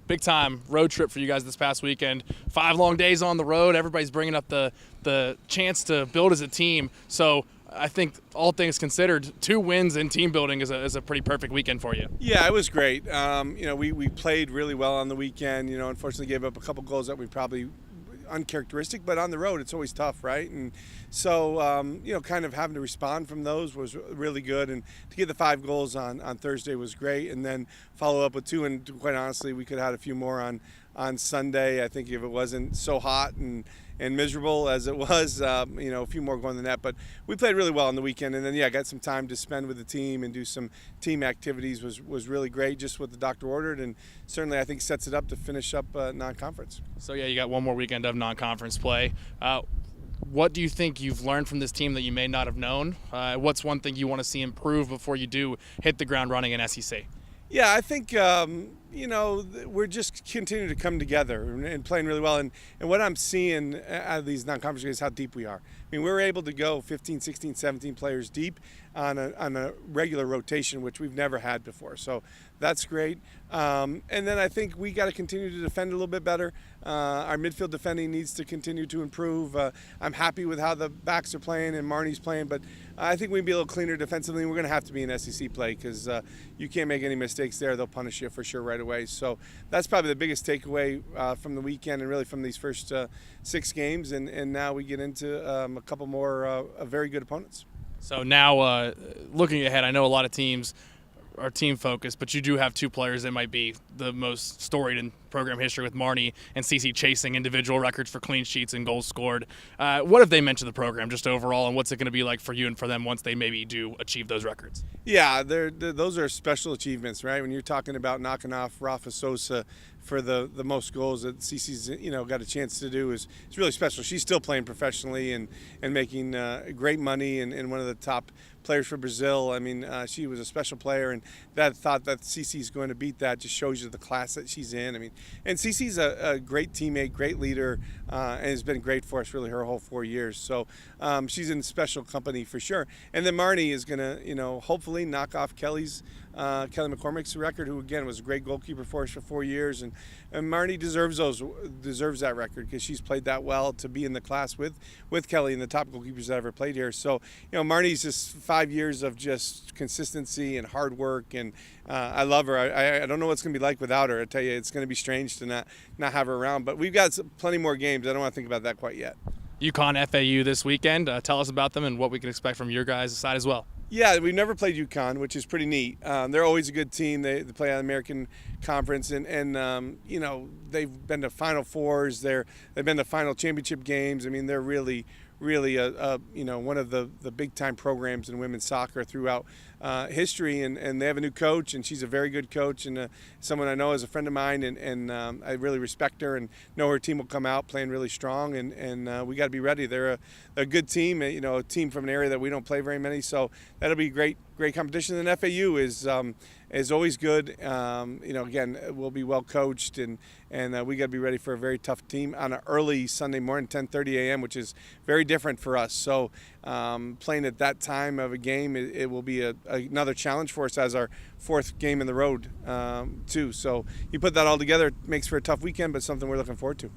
big time road trip for you guys this past weekend. 5 long days on the road. Everybody's bringing up the chance to build as a team. So I think all things considered, 2 wins in team building is a pretty perfect weekend for you. Yeah, it was great. We played really well on the weekend. Unfortunately gave up a couple goals that we probably uncharacteristic, but on the road it's always tough, right? And so kind of having to respond from those was really good, and to get the 5 goals on Thursday was great, and then follow up with 2, and quite honestly we could have had a few more on Sunday. I think if it wasn't so hot and miserable as it was, a few more going than that. But we played really well on the weekend, and then got some time to spend with the team and do some team activities. Was really great, just what the doctor ordered, and certainly I think sets it up to finish up non-conference. So you got one more weekend of non-conference play. What do you think you've learned from this team that you may not have known? What's one thing you want to see improve before you do hit the ground running in SEC? Yeah, I think we're just continuing to come together and playing really well. And what I'm seeing out of these non-conference games is how deep we are. I mean, we're able to go 15, 16, 17 players deep on a regular rotation, which we've never had before. So that's great. And then I think we got to continue to defend a little bit better. Our midfield defending needs to continue to improve. I'm happy with how the backs are playing and Marnie's playing, but I think we can be a little cleaner defensively. We're going to have to be in SEC play because you can't make any mistakes there. They'll punish you for sure right away. So that's probably the biggest takeaway from the weekend and really from these first 6 games. And now we get into a couple more very good opponents. So now looking ahead, I know a lot of teams are team focused, but you do have 2 players that might be the most storied in program history, with Marnie and Cece chasing individual records for clean sheets and goals scored. What have they meant to the program just overall, and what's it going to be like for you and for them once they maybe do achieve those records? Yeah, those are special achievements, right? When you're talking about knocking off Rafa Sosa for the most goals that Cece's got a chance to do is really special. She's still playing professionally and making great money and one of the top players for Brazil. I mean, she was a special player, and that thought that Cece's going to beat that just shows you the class that she's in. I mean, and Cece's a great teammate, great leader, and has been great for us really her whole 4 years. So she's in special company for sure. And then Marnie is going to, hopefully knock off Kelly McCormick's record, who again was a great goalkeeper for us for 4 years, and Marnie deserves that record because she's played that well to be in the class with Kelly and the top goalkeepers that ever played here. So Marnie's just 5 years of just consistency and hard work, and I love her. I don't know what it's going to be like without her. I tell you, it's going to be strange to not have her around. But we've got plenty more games. I don't want to think about that quite yet. UConn FAU this weekend. Tell us about them and what we can expect from your guys' side as well. Yeah, we've never played UConn, which is pretty neat. They're always a good team. They play on the American Conference, and they've been to Final Fours. They've been to final championship games. I mean, they're really one of the big time programs in women's soccer throughout history, and they have a new coach, and she's a very good coach, and someone I know is a friend of mine, and I really respect her and know her team will come out playing really strong, and we got to be ready. They're a good team, a team from an area that we don't play very many, so that'll be great competition. And FAU is always good. Again, we'll be well coached, and we got to be ready for a very tough team on an early Sunday morning, 10:30 a.m., which is very different for us. So playing at that time of a game, it will be another challenge for us as our 4th game in the road too. So you put that all together, it makes for a tough weekend, but something we're looking forward to.